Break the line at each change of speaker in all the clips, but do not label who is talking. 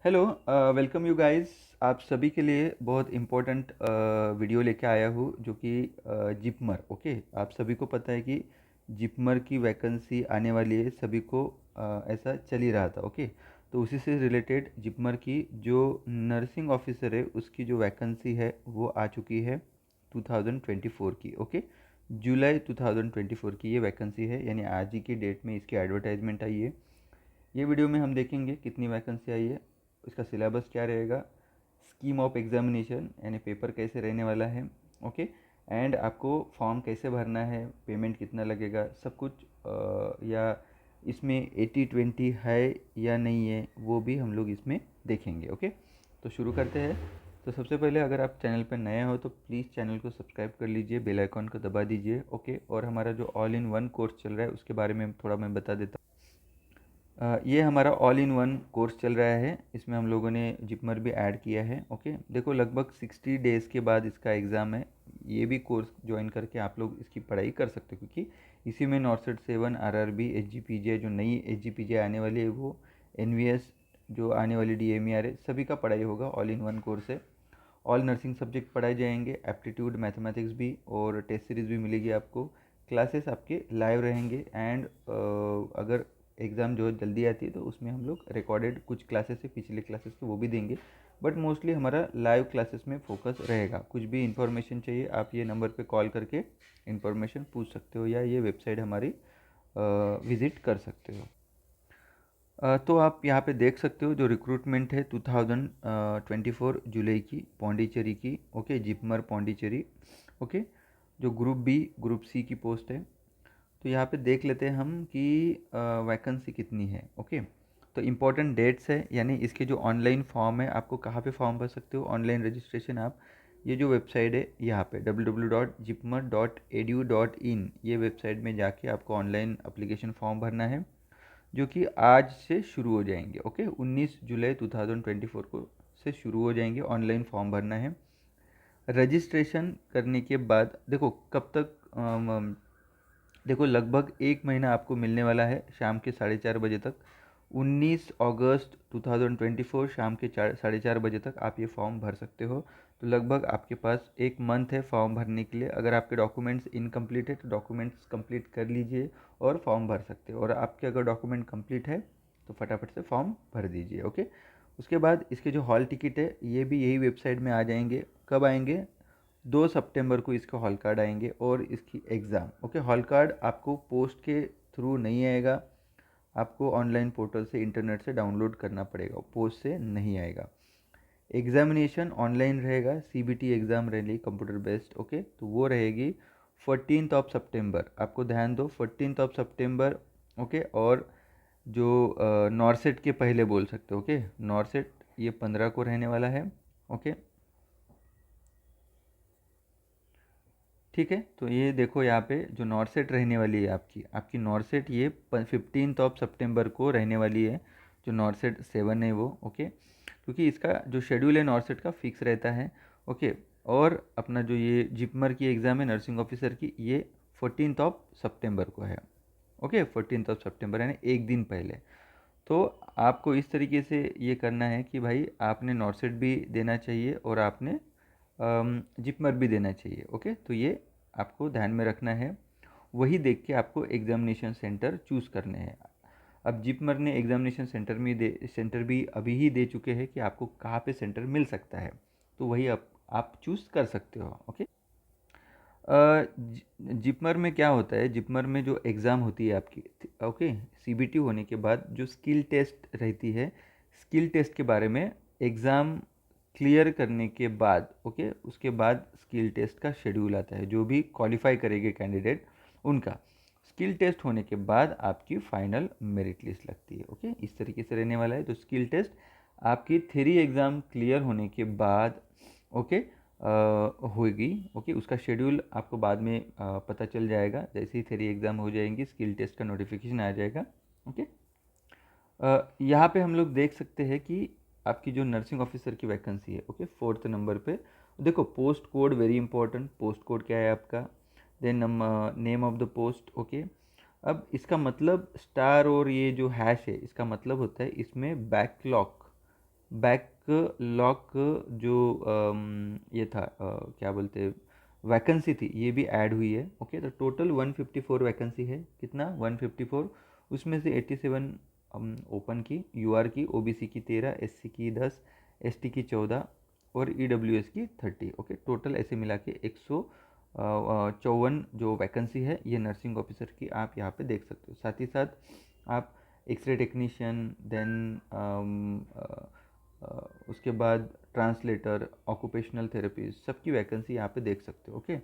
Hello. Welcome you guys. आप सभी के लिए बहुत इम्पोर्टेंट वीडियो लेके आया हूँ जो कि जिपमर। ओके, आप सभी को पता है कि जिपमर की वैकेंसी आने वाली है, सभी को ऐसा चल ही रहा था। ओके, तो उसी से रिलेटेड जिपमर की जो नर्सिंग ऑफिसर है उसकी जो वैकेंसी है वो आ चुकी है 2024 की। ओके, जुलाई 2024 की ये वैकेंसी है, यानी आज ही की डेट में इसकी एडवर्टाइजमेंट आई है। ये वीडियो में हम देखेंगे कितनी वैकेंसी आई है, इसका सिलेबस क्या रहेगा, स्कीम ऑफ एग्जामिनेशन यानी पेपर कैसे रहने वाला है। ओके, एंड आपको फॉर्म कैसे भरना है, पेमेंट कितना लगेगा, सब कुछ या इसमें 80-20 है या नहीं है वो भी हम लोग इसमें देखेंगे। ओके, तो शुरू करते हैं। तो सबसे पहले अगर आप चैनल पर नए हो तो प्लीज़ चैनल को सब्सक्राइब कर लीजिए, बेल आइकॉन को दबा दीजिए। ओके, और हमारा जो ऑल इन वन कोर्स चल रहा है उसके बारे में थोड़ा मैं बता देता हूँ। ये हमारा ऑल इन वन कोर्स चल रहा है, इसमें हम लोगों ने जिपमर भी ऐड किया है। ओके, देखो लगभग 60 डेज़ के बाद इसका एग्ज़ाम है। ये भी कोर्स ज्वाइन करके आप लोग इसकी पढ़ाई कर सकते हो, क्योंकि इसी में नॉर्सेट 7, आरआरबी, एसजीपीजे, जो नई एसजीपीजे आने वाली है वो, एनवीएस जो आने वाली डीएमईआर है, सभी का पढ़ाई होगा। ऑल इन वन कोर्स है, ऑल नर्सिंग सब्जेक्ट पढ़ाए जाएंगे, एप्टीट्यूड, मैथमेटिक्स भी, और टेस्ट सीरीज़ भी मिलेगी आपको। क्लासेस आपके लाइव रहेंगे, एंड अगर एग्ज़ाम जो जल्दी आती है तो उसमें हम लोग रिकॉर्डेड कुछ क्लासेस है पिछले क्लासेस के वो भी देंगे, बट मोस्टली हमारा लाइव क्लासेस में फोकस रहेगा। कुछ भी इन्फॉर्मेशन चाहिए आप ये नंबर पे कॉल करके इन्फॉर्मेशन पूछ सकते हो, या ये वेबसाइट हमारी विज़िट कर सकते हो। तो आप यहाँ पे देख सकते हो जो रिक्रूटमेंट है 2024 जुलाई की, पौंडीचेरी की। ओके, जिपमर पौंडीचेरी। ओके, जो ग्रुप बी, ग्रुप सी की पोस्ट है। तो यहाँ पे देख लेते हैं हम कि वैकेंसी कितनी है। ओके, तो इम्पोर्टेंट डेट्स है, यानी इसके जो ऑनलाइन फॉर्म है, आपको कहाँ पे फॉर्म भर सकते हो ऑनलाइन रजिस्ट्रेशन आप, ये जो वेबसाइट है यहाँ पे www.jipmer.edu.in, ये वेबसाइट में जाके आपको ऑनलाइन अप्लीकेशन फॉर्म भरना है, जो कि आज से शुरू हो जाएंगे। ओके, 19 जुलाई 2024 को से शुरू हो जाएंगे, ऑनलाइन फॉर्म भरना है। रजिस्ट्रेशन करने के बाद देखो कब तक, देखो लगभग एक महीना आपको मिलने वाला है, शाम के 4:30 बजे तक। 19 अगस्त 2024 शाम के 4:30 बजे तक आप ये फॉर्म भर सकते हो। तो लगभग आपके पास एक मंथ है फॉर्म भरने के लिए। अगर आपके डॉक्यूमेंट्स इनकम्प्लीट है तो डॉक्यूमेंट्स कंप्लीट कर लीजिए और फॉर्म भर सकते हो, और आपके अगर डॉक्यूमेंट कंप्लीट है तो फटाफट से फॉर्म भर दीजिए। ओके, उसके बाद इसके जो हॉल टिकट है ये भी यही वेबसाइट में आ जाएंगे। कब आएंगे? 2 सितंबर को इसके हॉल कार्ड आएंगे, और इसकी एग्ज़ाम। ओके, हॉल कार्ड आपको पोस्ट के थ्रू नहीं आएगा, आपको ऑनलाइन पोर्टल से, इंटरनेट से डाउनलोड करना पड़ेगा, पोस्ट से नहीं आएगा। एग्जामिनेशन ऑनलाइन रहेगा, सीबीटी एग्ज़ाम रहेगी कंप्यूटर बेस्ड। ओके, तो वो रहेगी 14 सितंबर। आपको ध्यान दो, 14 सितंबर। ओके, और जो नॉर्सेट के पहले बोल सकते हो। ओके, नॉर्सेट ये 15 को रहने वाला है। ओके, ठीक है, तो ये देखो यहाँ पे जो नॉर्सेट रहने वाली है आपकी आपकी नॉर्सेट, ये 15 सितंबर को रहने वाली है, जो नॉर्सेट 7 है वो। ओके, क्योंकि इसका जो शेड्यूल है नॉर्सेट का फिक्स रहता है। ओके, और अपना जो ये जिपमर की एग्ज़ाम है नर्सिंग ऑफिसर की, ये 14 सितंबर को है। ओके, 14 सितंबर यानी एक दिन पहले। तो आपको इस तरीके से ये करना है कि भाई आपने नॉर्सेट भी देना चाहिए और आपने जिपमर भी देना चाहिए। ओके, तो ये आपको ध्यान में रखना है, वही देख के आपको एग्जामिनेशन सेंटर चूज़ करने हैं। अब जिपमर ने एग्जामिनेशन सेंटर भी अभी ही दे चुके हैं कि आपको कहाँ पे सेंटर मिल सकता है, तो वही आप चूज़ कर सकते हो। ओके, जिपमर में क्या होता है, जिपमर में जो एग्ज़ाम होती है आपकी, ओके, सीबीटी होने के बाद जो स्किल टेस्ट रहती है, स्किल टेस्ट के बारे में, एग्ज़ाम क्लियर करने के बाद, ओके, उसके बाद स्किल टेस्ट का शेड्यूल आता है, जो भी क्वालिफाई करेंगे कैंडिडेट उनका। स्किल टेस्ट होने के बाद आपकी फाइनल मेरिट लिस्ट लगती है। ओके, इस तरीके से रहने वाला है। तो स्किल टेस्ट आपकी थ्योरी एग्ज़ाम क्लियर होने के बाद, ओके, होगी। ओके, उसका शेड्यूल आपको बाद में पता चल जाएगा, जैसे ही थ्योरी एग्ज़ाम हो जाएंगी स्किल टेस्ट का नोटिफिकेशन आ जाएगा। ओके, यहाँ पे हम लोग देख सकते हैं कि आपकी जो नर्सिंग ऑफिसर की वैकेंसी है, ओके, 4th नंबर पे देखो, post code very important. Post code क्या है आपका, then name of the post. Okay, अब इसका मतलब स्टार और ये जो हैश है, इसका मतलब होता है इसमें बैकलॉग बैकलॉग जो ये था क्या बोलते हैं वैकेंसी थी, ये भी ऐड हुई है। ओके, तो टोटल 154 वैकेंसी है। कितना? 154। उसमें से 87 ओपन की, यूआर की, ओबीसी की 13, एससी की 10, एसटी की 14 और ईडब्ल्यूएस की 30। ओके, टोटल ऐसे मिला के 154 जो वैकेंसी है ये नर्सिंग ऑफिसर की आप यहाँ पे देख सकते हो। साथ ही साथ आप एक्सरे टेक्नीशियन, देन उसके बाद ट्रांसलेटर, ऑक्यूपेशनल थेरेपिस्ट, सबकी वैकेंसी यहाँ पे देख सकते हो। ओके,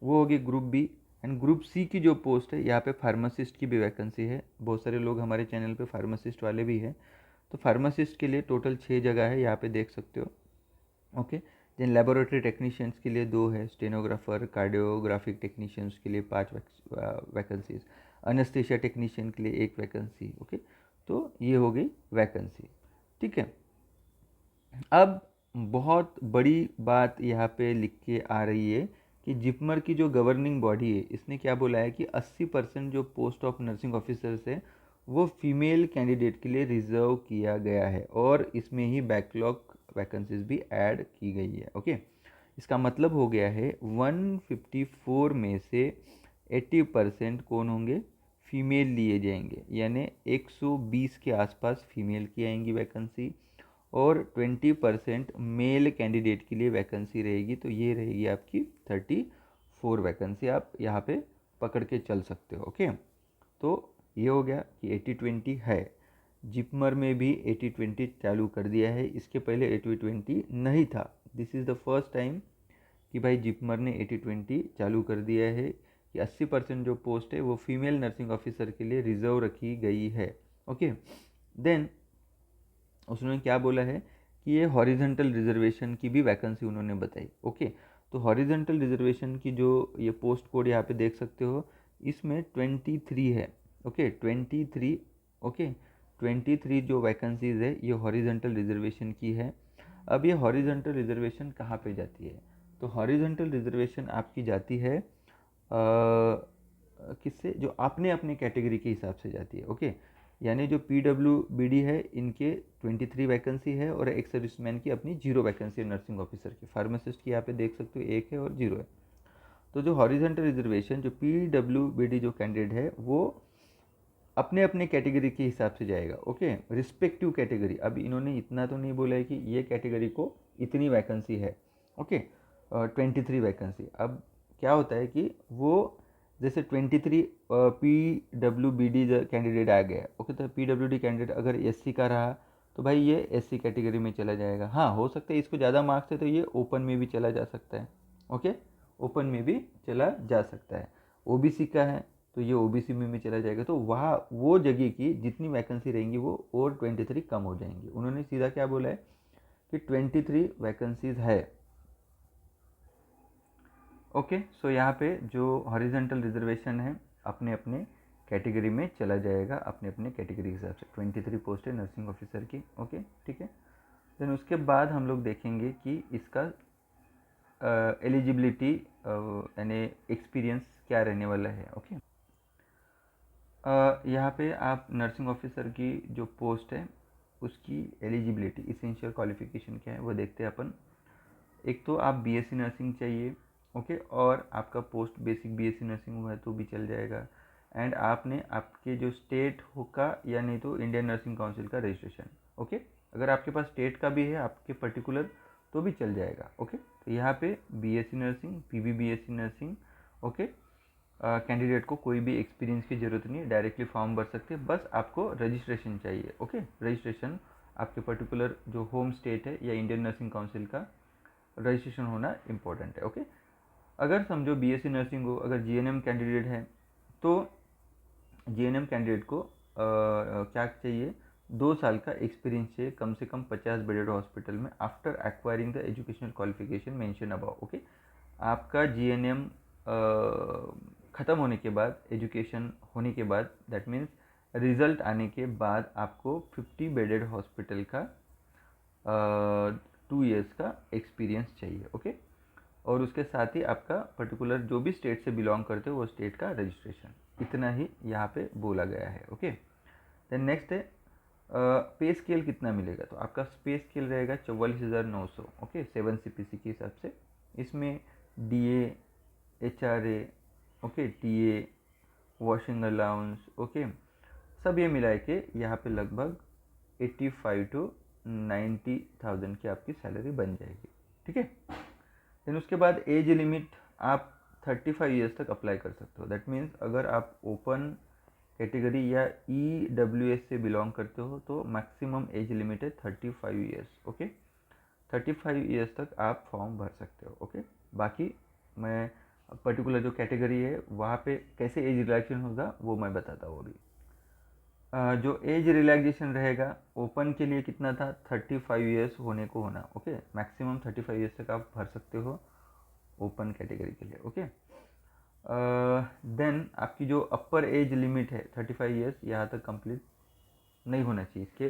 वो होगी group B. And group C की जो पोस्ट है यहाँ पे फार्मासिस्ट की भी वैकेंसी है। बहुत सारे लोग हमारे चैनल पे फार्मासिस्ट वाले भी हैं, तो फार्मासिस्ट के लिए टोटल 6 जगह है, यहाँ पे देख सकते हो। ओके, देन लेबोरेटरी टेक्नीशियंस के लिए 2 है, स्टेनोग्राफर, कार्डियोग्राफिक टेक्नीशियंस के लिए 5 वैकेंसीज, अनेस्थेशिया टेक्नीशियन के लिए 1 वैकेंसी। ओके, तो ये हो गई वैकेंसी। ठीक है, अब बहुत बड़ी बात यहाँ पे लिख के आ रही है कि जिपमर की जो गवर्निंग बॉडी है इसने क्या बोला है कि 80% जो पोस्ट ऑफ नर्सिंग ऑफिसर्स है वो फीमेल कैंडिडेट के लिए रिजर्व किया गया है, और इसमें ही बैकलॉग वैकेंसीज भी ऐड की गई है। ओके, इसका मतलब हो गया है 154 में से 80% कौन होंगे? फीमेल लिए जाएंगे, यानी 120 के आसपास फीमेल की आएंगी वैकेंसी, और 20% मेल कैंडिडेट के लिए वैकेंसी रहेगी। तो ये रहेगी आपकी 34 वैकेंसी, आप यहाँ पे पकड़ के चल सकते हो। ओके, तो ये हो गया कि 80-20 है। जिपमर में भी 80-20 चालू कर दिया है, इसके पहले 80-20 नहीं था। This is the first time कि भाई जिपमर ने 80-20 चालू कर दिया है कि 80% जो पोस्ट है वो फीमेल नर्सिंग ऑफिसर के लिए रिजर्व रखी गई है। ओके, देन उसने क्या बोला है कि ये हॉरिजेंटल रिजर्वेशन की भी वैकेंसी उन्होंने बताई। ओके, तो हॉरिजेंटल रिजर्वेशन की जो ये पोस्ट कोड यहाँ पे देख सकते हो, इसमें 23 है। ओके, 23। ओके, 23 जो वैकेंसीज है ये हॉरिजेंटल रिजर्वेशन की है। अब ये हॉरिजेंटल रिजर्वेशन कहाँ पे जाती है? तो हॉरिजेंटल रिजर्वेशन आपकी जाती है किससे? जो अपने अपने कैटेगरी के हिसाब से जाती है। ओके, यानी जो PWBD है इनके 23 वैकेंसी है, और एक सर्विसमैन की अपनी 0 वैकेंसी है नर्सिंग ऑफिसर की। फार्मासिस्ट की यहाँ पे देख सकते हो 1 है और 0 है। तो जो हॉरिजेंटल रिजर्वेशन जो PWBD जो कैंडिडेट है वो अपने अपने कैटेगरी के हिसाब से जाएगा। Okay, respective category. अब इन्होंने इतना तो नहीं बोला है कि ये कैटेगरी को इतनी वैकेंसी है। Okay, 23 vacancy. अब क्या होता है कि वो जैसे 23 PWBD कैंडिडेट आ गया। ओके, तो PWD कैंडिडेट अगर SC का रहा तो भाई ये SC कैटेगरी में चला जाएगा। हाँ, हो सकता है इसको ज़्यादा मार्क्स है तो ये ओपन में भी चला जा सकता है। ओके, ओपन में भी चला जा सकता है। OBC का है तो ये OBC में भी चला जाएगा। तो वहाँ वो जगह की जितनी वैकेंसी रहेंगी वो और 23 कम हो जाएंगी। उन्होंने सीधा क्या बोला है कि 23 वैकेंसीज है। ओके, सो यहाँ पे जो हॉरिजेंटल रिजर्वेशन है अपने अपने कैटेगरी में चला जाएगा, अपने अपने कैटेगरी के हिसाब से। 23 पोस्ट है नर्सिंग ऑफिसर की। ओके, ठीक है। देन उसके बाद हम लोग देखेंगे कि इसका एलिजिबिलिटी यानी एक्सपीरियंस क्या रहने वाला है। ओके, यहाँ पे आप नर्सिंग ऑफिसर की जो पोस्ट है उसकी एलिजिबिलिटी, इसेंशियल क्वालिफिकेशन क्या है वो देखते हैं अपन। एक तो आप BSc नर्सिंग चाहिए। ओके, और आपका पोस्ट बेसिक BSc नर्सिंग हुआ है तो भी चल जाएगा। एंड आपने आपके जो स्टेट होगा या नहीं तो इंडियन नर्सिंग काउंसिल का रजिस्ट्रेशन। ओके, अगर आपके पास स्टेट का भी है आपके पर्टिकुलर तो भी चल जाएगा। ओके, तो यहाँ पे BSc nursing, PBBSc nursing. Okay, candidate को कोई भी एक्सपीरियंस की ज़रूरत नहीं है, डायरेक्टली फॉर्म भर सकते हैं, बस आपको रजिस्ट्रेशन चाहिए। ओके, रजिस्ट्रेशन आपके पर्टिकुलर जो होम स्टेट है या इंडियन नर्सिंग काउंसिल का रजिस्ट्रेशन होना इम्पोर्टेंट है। ओके, अगर समझो BSc नर्सिंग हो, अगर GNM कैंडिडेट है तो GNM कैंडिडेट को क्या चाहिए? 2 साल का एक्सपीरियंस चाहिए, कम से कम 50 बेडेड हॉस्पिटल में, after acquiring the educational qualification mention above. Okay, आपका GNM ख़त्म होने के बाद, एजुकेशन होने के बाद, दैट मीन्स रिज़ल्ट आने के बाद आपको 50 बेडेड हॉस्पिटल का 2 ईयर्स का एक्सपीरियंस चाहिए। ओके, और उसके साथ ही आपका पर्टिकुलर जो भी स्टेट से बिलोंग करते हो वो स्टेट का रजिस्ट्रेशन। इतना ही यहाँ पे बोला गया है। ओके, देन नेक्स्ट है पे स्केल कितना मिलेगा, तो आपका पे स्केल रहेगा 44,900, ओके, 7 CPC के हिसाब से। इसमें DA, HRA, okay, TA, washing allowance, okay, सब ये मिला के यहाँ पे लगभग 85 to 90,000 की आपकी सैलरी बन जाएगी, ठीक है। देन उसके बाद एज लिमिट आप 35 ईयर्स तक अप्लाई कर सकते हो। दैट मीन्स अगर आप ओपन कैटेगरी या EWS से बिलोंग करते हो तो मैक्सिमम एज लिमिट है 35 ईयर्स, ओके। 35 ईयर्स तक आप फॉर्म भर सकते हो, ओके। बाकी मैं पर्टिकुलर जो कैटेगरी है वहाँ पे कैसे एज रिलैक्सेशन होगा वो मैं बताता हूँ अभी। जो एज रिलैक्सेशन रहेगा ओपन के लिए कितना था, 35 ईयर्स होने को होना, ओके। मैक्सिमम 35 ईयर्स तक आप भर सकते हो ओपन कैटेगरी के लिए, ओके। देन आपकी जो अपर एज लिमिट है 35 ईयर्स, यहाँ तक कंप्लीट नहीं होना चाहिए, इसके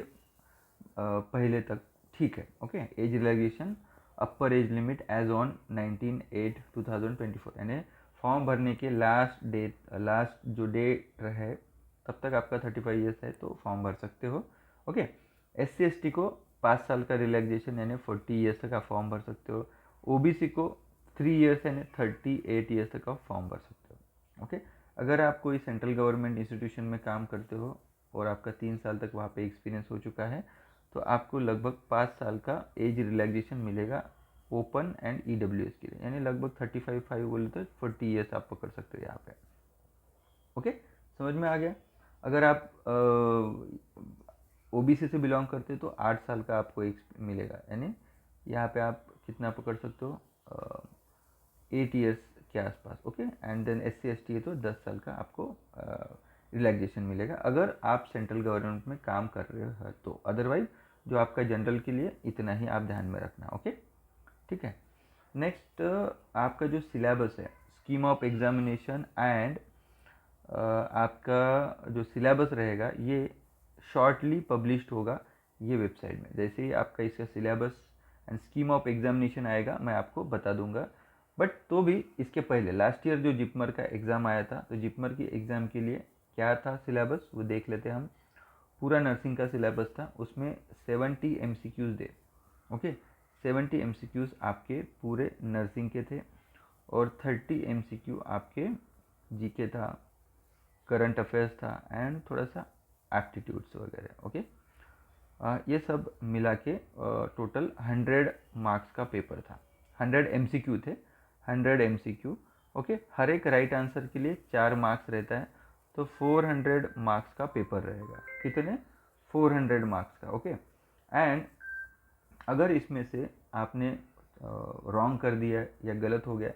पहले तक ठीक है, okay. Age relaxation upper age limit age on 19/8/2024, यानी फॉर्म भरने के लास्ट जो डेट रहे तब तक आपका 35 ईयर्स है तो फॉर्म भर सकते हो, ओके। SC/ST को 5 साल का रिलैक्सेशन यानी 40 ईयर्स तक आप फॉर्म भर सकते हो। OBC को 3 ईयर्स यानी 38 ईयर्स तक आप फॉर्म भर सकते हो, ओके। अगर आप कोई सेंट्रल गवर्नमेंट इंस्टीट्यूशन में काम करते हो और आपका 3 साल तक वहाँ पे एक्सपीरियंस हो चुका है तो आपको लगभग 5 साल का एज रिलैक्सेशन मिलेगा ओपन एंड EWS के लिए, यानी लगभग 35 बोले तो 40 ईयर्स आप पकड़ सकते हो यहाँ पे, ओके। समझ में आ गया। अगर आप OBC से बिलोंग करते हो तो 8 साल का आपको मिलेगा, यानी यहाँ पे आप कितना पकड़ सकते हो, 8 ईयर्स के आसपास, ओके। एंड देन SC/ST है तो 10 साल का आपको रिलैक्सेशन मिलेगा अगर आप सेंट्रल गवर्नमेंट में काम कर रहे हो तो। अदरवाइज जो आपका जनरल के लिए इतना ही आप ध्यान में रखना, ओके, ठीक है। नेक्स्ट आपका जो सिलेबस है, स्कीम ऑफ एग्जामिनेशन एंड आपका जो सिलेबस रहेगा ये शॉर्टली पब्लिश्ड होगा ये वेबसाइट में। जैसे ही आपका इसका syllabus and scheme of examination आएगा मैं आपको बता दूंगा। बट तो भी इसके पहले लास्ट ईयर जो जिपमर का एग्ज़ाम आया था तो जिपमर की एग्ज़ाम के लिए क्या था सिलेबस वो देख लेते हैं हम। पूरा नर्सिंग का सिलेबस था, उसमें 70 MCQs दे, ओके। 70 MCQs आपके पूरे नर्सिंग के थे और 30 MCQ आपके GK था, करंट अफेयर्स था एंड थोड़ा सा एप्टीट्यूड्स वगैरह, ओके। ये सब मिला के टोटल 100 मार्क्स का पेपर था। 100 MCQ थे, 100 MCQ, ओके। हर एक राइट आंसर के लिए 4 मार्क्स रहता है तो 400 मार्क्स का पेपर रहेगा। कितने, 400 मार्क्स का, ओके। एंड अगर इसमें से आपने रॉन्ग कर दिया या गलत हो गया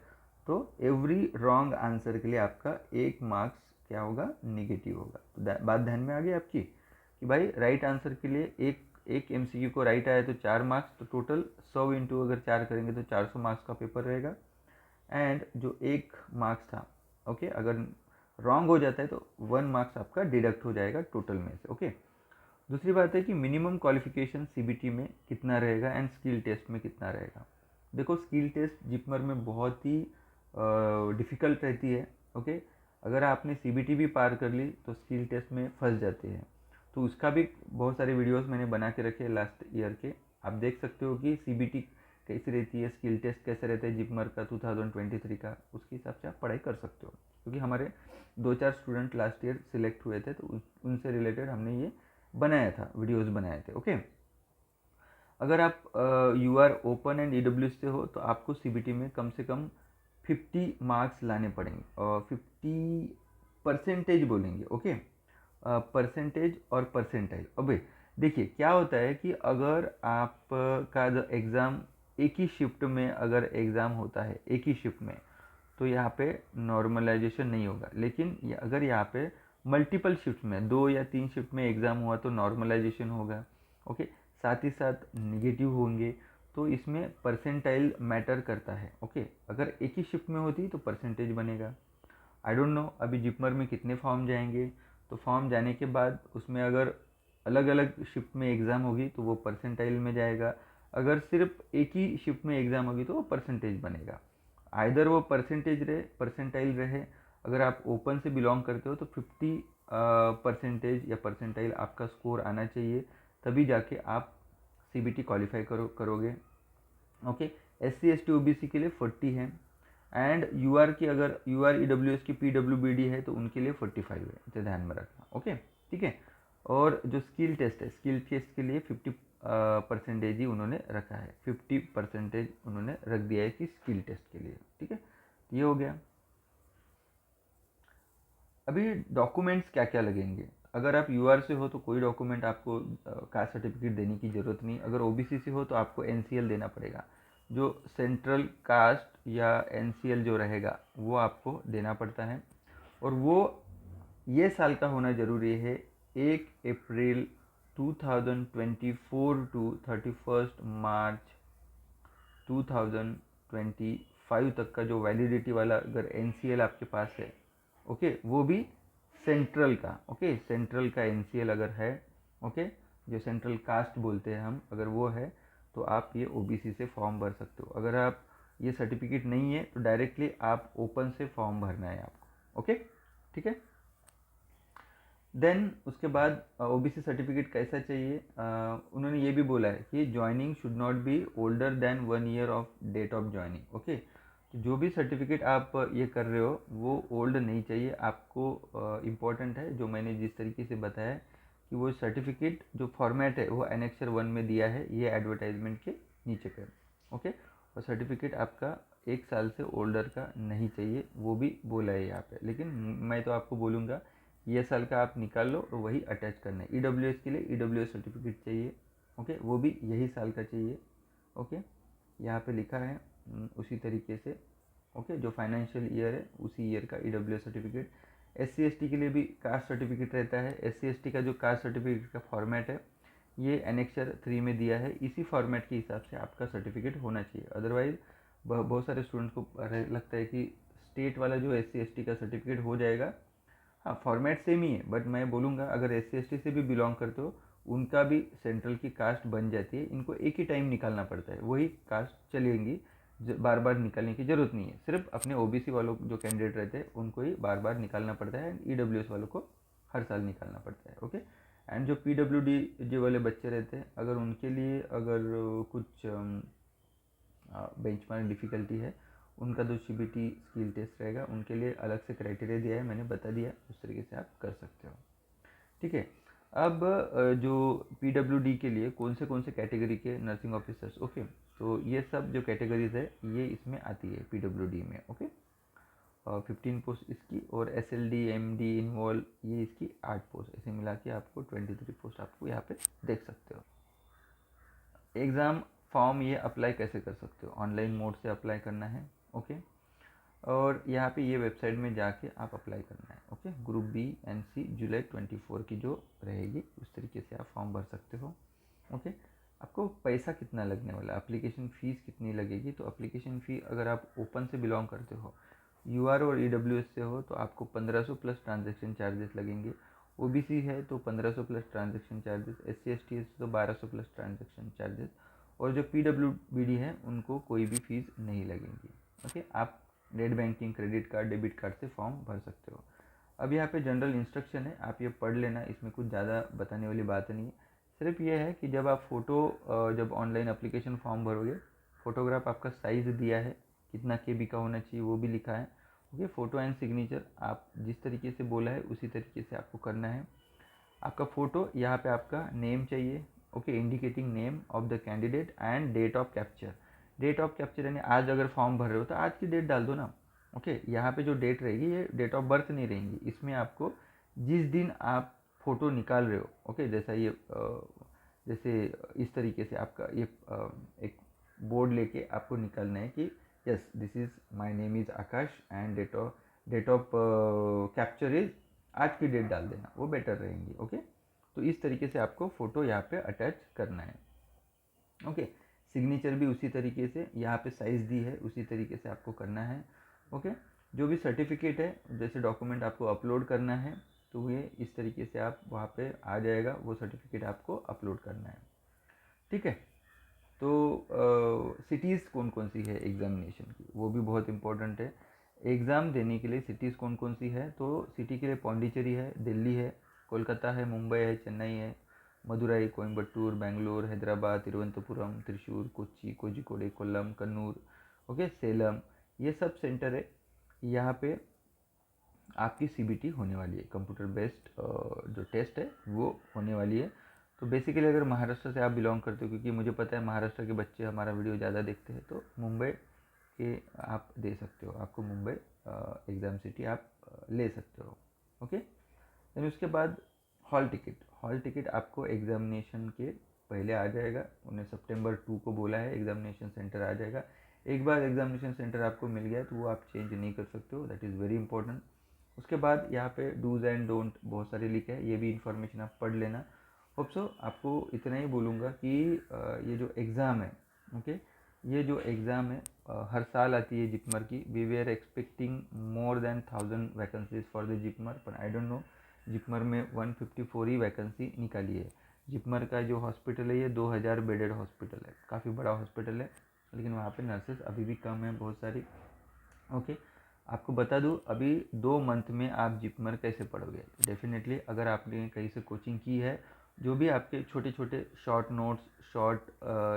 तो एवरी रॉन्ग आंसर के लिए आपका 1 मार्क्स क्या होगा, निगेटिव होगा। तो बात ध्यान में आ गई आपकी कि भाई राइट आंसर के लिए एक MCQ को राइट आया तो 4 मार्क्स, तो टोटल 100 इंटू अगर 4 करेंगे तो 400 मार्क्स का पेपर रहेगा। एंड जो 1 मार्क्स था, ओके, अगर रॉन्ग हो जाता है तो 1 मार्क्स आपका डिडक्ट हो जाएगा टोटल में से, ओके। दूसरी बात है कि मिनिमम क्वालिफिकेशन CBT में कितना रहेगा एंड स्किल टेस्ट में कितना रहेगा। देखो स्किल टेस्ट जिपमर में बहुत ही डिफ़िकल्ट रहती है, ओके। अगर आपने CBT भी पार कर ली तो स्किल टेस्ट में फंस जाते हैं, तो उसका भी बहुत सारे वीडियोस मैंने बना के रखे लास्ट ईयर के, आप देख सकते हो कि CBT कैसी रहती है, स्किल टेस्ट कैसे रहता है जिपमर का 2023 का, उसके हिसाब से आप पढ़ाई कर सकते हो। क्योंकि हमारे 2-4 स्टूडेंट लास्ट ईयर सिलेक्ट हुए थे तो उनसे रिलेटेड हमने ये बनाया था, वीडियोस बनाए थे, ओके। अगर आप UR ओपन एंड EWS से हो तो आपको CBT में कम से कम 50 मार्क्स लाने पड़ेंगे और 50% बोलेंगे, ओके। परसेंटेज और परसेंटाइल। अबे देखिए क्या होता है कि अगर आप का जो एग्ज़ाम एक ही शिफ्ट में अगर एग्ज़ाम होता है एक ही शिफ्ट में तो यहाँ पे नॉर्मलाइजेशन नहीं होगा, लेकिन अगर यहाँ पे मल्टीपल शिफ्ट में 2 या 3 शिफ्ट में एग्ज़ाम हुआ तो नॉर्मलाइजेशन होगा, ओके। साथ ही साथ निगेटिव होंगे तो इसमें परसेंटाइल मैटर करता है, ओके। अगर एक ही शिफ्ट में होती तो परसेंटेज बनेगा। आई डोंट नो अभी जिपमर में कितने फॉर्म जाएंगे, तो फॉर्म जाने के बाद उसमें अगर अलग अलग शिफ्ट में एग्ज़ाम होगी तो वो परसेंटाइल में जाएगा, अगर सिर्फ एक ही शिफ्ट में एग्ज़ाम होगी तो वो परसेंटेज बनेगा। आइदर वो परसेंटाइल रहे। अगर आप ओपन से बिलोंग करते हो तो 50 परसेंटेज या परसेंटाइल आपका स्कोर आना चाहिए, तभी जाके आप CBT क्वालिफाई करोगे। ओके, SC ST OBC के लिए 40 है, एंड UR की अगर UR EWS की PWBD है तो उनके लिए 45 है, इसे ध्यान में रखना। ओके, ठीक है। और जो स्किल टेस्ट है, स्किल टेस्ट के लिए 50% ही उन्होंने रखा है, 50% उन्होंने रख दिया है कि स्किल टेस्ट के लिए। ठीक है, ये हो गया। अभी डॉक्यूमेंट्स क्या क्या लगेंगे। अगर आप UR से हो तो कोई डॉक्यूमेंट आपको कास्ट सर्टिफिकेट देने की ज़रूरत नहीं। अगर OBC से हो तो आपको NCL देना पड़ेगा, जो सेंट्रल कास्ट या NCL जो रहेगा वो आपको देना पड़ता है, और वो ये साल का होना ज़रूरी है। 1 अप्रैल 2024 टू 31 मार्च 2025 तक का जो वैलिडिटी वाला अगर NCL आपके पास है, ओके, वो भी सेंट्रल का, ओके, सेंट्रल का NCL अगर है, ओके, जो सेंट्रल कास्ट बोलते हैं हम, अगर वो है तो आप ये OBC से फॉर्म भर सकते हो। अगर आप ये सर्टिफिकेट नहीं है तो डायरेक्टली आप ओपन से फॉर्म भरना है आपको। ओके, ठीक है। देन उसके बाद OBC सर्टिफिकेट कैसा चाहिए, उन्होंने ये भी बोला है कि joining should not be older than 1 year of date of joining. Okay, तो जो भी सर्टिफिकेट आप ये कर रहे हो वो ओल्ड नहीं चाहिए आपको। इम्पॉर्टेंट है जो मैंने जिस तरीके से बताया कि वो सर्टिफिकेट जो फॉर्मेट है वो एनेक्सर 1 में दिया है, ये एडवर्टाइजमेंट के नीचे पे। ओके, और सर्टिफिकेट आपका 1 साल से ओल्डर का नहीं चाहिए, वो भी बोला है यहाँ पे। लेकिन मैं तो आपको बोलूँगा ये साल का आप निकाल लो और वही अटैच करना है। EWS के लिए EWS सर्टिफिकेट चाहिए, ओके, वो भी यही साल का चाहिए। ओके, यहाँ पे लिखा है उसी तरीके से। ओके, जो फाइनेंशियल ईयर है उसी ईयर का EWS सर्टिफिकेट। SC ST के लिए भी कास्ट सर्टिफिकेट रहता है। SC ST का जो कास्ट सर्टिफिकेट का फॉर्मेट है ये एनेक्सर 3 में दिया है, इसी फॉर्मेट के हिसाब से आपका सर्टिफिकेट होना चाहिए। अदरवाइज बहुत सारे स्टूडेंट्स को लगता है कि स्टेट वाला जो SC ST का सर्टिफिकेट हो जाएगा। हाँ, फॉर्मेट सेम ही है, बट मैं बोलूँगा अगर SC ST से भी बिलोंग करते हो उनका भी सेंट्रल की कास्ट बन जाती है। इनको एक ही टाइम निकालना पड़ता है, वही कास्ट चलेंगी, बार बार निकालने की ज़रूरत नहीं है। सिर्फ अपने OBC वालों जो कैंडिडेट रहते हैं उनको ही बार बार निकालना पड़ता है, एंड EWS वालों को हर साल निकालना पड़ता है। ओके, एंड जो PWD वाले बच्चे रहते हैं अगर उनके लिए अगर कुछ बेंचमार्क डिफ़िकल्टी है, उनका जो CBT स्किल टेस्ट रहेगा उनके लिए अलग से क्राइटेरिया दिया है, मैंने बता दिया, उस तरीके से आप कर सकते हो। ठीक है। अब जो PWD के लिए कौन से कैटेगरी के नर्सिंग ऑफिसर्स, ओके, तो ये सब जो कैटेगरीज है ये इसमें आती है PWD में। ओके, 15 पोस्ट इसकी, और SLD MD इन्वॉल्व ये इसकी 8 पोस्ट, ऐसे मिला के आपको 23 पोस्ट आपको यहाँ पे देख सकते हो। एग्ज़ाम फॉर्म ये अप्लाई कैसे कर सकते हो, ऑनलाइन मोड से अप्लाई करना है। ओके, और यहाँ पे ये वेबसाइट में जाके आप अप्लाई करना है। ओके, ग्रुप B NC जुलाई 24 की जो रहेगी उस तरीके से आप फॉर्म भर सकते हो। ओके, आपको पैसा कितना लगने वाला, एप्लीकेशन फ़ीस कितनी लगेगी, तो एप्लीकेशन फ़ी अगर आप ओपन से बिलोंग करते हो, UR और EWS से हो तो आपको 1500 प्लस ट्रांजेक्शन चार्जेस लगेंगे। OBC है तो 1500 plus transaction charges, SC ST है तो 1200 प्लस ट्रांजेक्शन चार्जेस, और जो PWBD है उनको कोई भी फीस नहीं लगेंगी। ओके, आप net banking, credit card, debit card से फॉर्म भर सकते हो। अब यहाँ पे जनरल इंस्ट्रक्शन है, आप ये पढ़ लेना, इसमें कुछ ज़्यादा बताने वाली बात नहीं है। सिर्फ ये है कि जब आप जब ऑनलाइन एप्लीकेशन फॉर्म भरोगे, फ़ोटोग्राफ आपका साइज़ दिया है, कितना KB का होना चाहिए वो भी लिखा है। ओके, फ़ोटो एंड सिग्नेचर आप जिस तरीके से बोला है उसी तरीके से आपको करना है। आपका फ़ोटो यहाँ पे आपका नेम चाहिए, okay, indicating name of the candidate and date of capture. Date of capture यानी आज अगर फॉर्म भर रहे हो तो आज की डेट डाल दो ना। ओके, यहाँ पे जो डेट रहेगी ये डेट ऑफ बर्थ नहीं रहेंगी, इसमें आपको जिस दिन आप फ़ोटो निकाल रहे हो, ओके, जैसा ये जैसे इस तरीके से आपका ये एक बोर्ड लेके आपको निकालना है कि yes this is my name is Akash and date of capture is, आज की डेट डाल देना, वो बेटर रहेंगी। ओके, तो इस तरीके से आपको फ़ोटो यहाँ पे अटैच करना है। ओके, सिग्नेचर भी उसी तरीके से, यहाँ पे साइज़ दी है उसी तरीके से आपको करना है। ओके, जो भी सर्टिफिकेट है जैसे डॉक्यूमेंट आपको अपलोड करना है तो ये इस तरीके से आप वहाँ पे आ जाएगा, वो सर्टिफिकेट आपको अपलोड करना है। ठीक है, तो सिटीज़ कौन कौन सी है एग्ज़ामिनेशन की वो भी बहुत इंपॉर्टेंट है। एग्ज़ाम देने के लिए सिटीज़ कौन कौन सी है, तो सिटी के लिए पौंडीचेरी है, दिल्ली है, कोलकाता है, मुंबई है, चेन्नई है, मदुरई, कोयम्बटूर, बेंगलोर, हैदराबाद, तिरुवनंतपुरम, त्रिशूर, कोच्चि, कोझिकोड, कोल्लम, कन्नूर, ओके, सेलम, ये सब सेंटर है। यहाँ पे आपकी सीबीटी होने वाली है, कंप्यूटर बेस्ड जो टेस्ट है वो होने वाली है। तो बेसिकली अगर महाराष्ट्र से आप बिलोंग करते हो, क्योंकि मुझे पता है महाराष्ट्र के बच्चे हमारा वीडियो ज़्यादा देखते हैं, तो मुंबई के आप दे सकते हो, आपको मुंबई एग्ज़ाम सिटी आप ले सकते हो, ओके। देन उसके बाद हॉल टिकट आपको एग्ज़ामिनेशन के पहले आ जाएगा। उन्हें सितंबर 2 को बोला है एग्ज़ामिनेशन सेंटर आ जाएगा। एक बार एग्ज़ामिनेशन सेंटर आपको मिल गया तो वो आप चेंज नहीं कर सकते हो, दैट इज़ वेरी इंपॉर्टेंट। उसके बाद यहाँ पे डूज़ एंड डोंट बहुत सारे लिखे हैं, ये भी इन्फॉर्मेशन आप पढ़ लेना। होप सो आपको इतना ही बोलूँगा कि ये जो एग्ज़ाम है, ओके, ये जो एग्ज़ाम है हर साल आती है जिपमर की। We we are expecting more than 1000 vacancies for the JIPMER, पर आई डोंट नो, जिपमर में 154 ही वैकेंसी निकाली है। जिपमर का जो हॉस्पिटल है ये 2000 बेडेड हॉस्पिटल है, काफ़ी बड़ा हॉस्पिटल है, लेकिन वहाँ पे नर्सेज अभी भी कम है बहुत सारी, ओके। आपको बता दूँ, अभी 2 मंथ में आप जिपमर कैसे पढ़ोगे। डेफिनेटली अगर आपने कहीं से कोचिंग की है, जो भी आपके छोटे छोटे short notes, short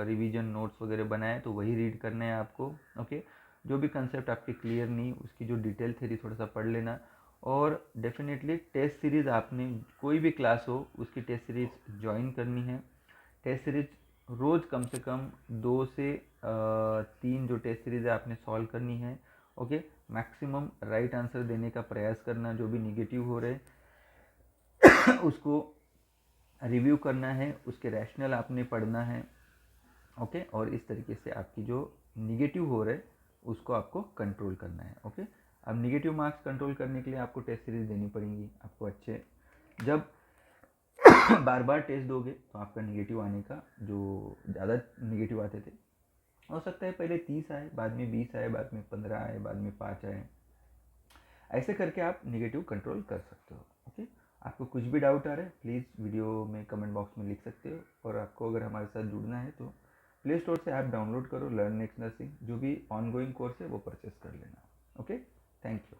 revision notes वगैरह बनाए तो वही रीड करना है आपको, ओके। जो भी कंसेप्ट आपके क्लियर नहीं, उसकी जो डिटेल थ्योरी थोड़ा सा पढ़ लेना। और डेफिनेटली टेस्ट सीरीज़ आपने कोई भी क्लास हो उसकी टेस्ट सीरीज़ ज्वाइन करनी है। टेस्ट सीरीज रोज़ कम से कम 2 से 3 जो टेस्ट सीरीज है आपने सॉल्व करनी है, ओके। मैक्सिमम राइट आंसर देने का प्रयास करना, जो भी निगेटिव हो रहे उसको रिव्यू करना है, उसके रैशनल आपने पढ़ना है, ओके। और इस तरीके से आपकी जो निगेटिव हो रहे उसको आपको कंट्रोल करना है, ओके। अब निगेटिव मार्क्स कंट्रोल करने के लिए आपको टेस्ट सीरीज देनी पड़ेंगी आपको अच्छे। जब बार बार टेस्ट दोगे तो आपका निगेटिव आने का, जो ज़्यादा निगेटिव आते थे, हो सकता है पहले 30 आए, बाद में 20 आए, बाद में 15 आए, बाद में 5 आए, ऐसे करके आप निगेटिव कंट्रोल कर सकते हो, ओके। आपको कुछ भी डाउट आ रहा है प्लीज़ वीडियो में कमेंट बॉक्स में लिख सकते हो। और आपको अगर हमारे साथ जुड़ना है तो प्ले स्टोर से ऐप डाउनलोड करो, लर्न नेक्स्ट नर्सिंग, जो भी ऑन गोइंग कोर्स है वो परचेस कर लेना, ओके। Thank you.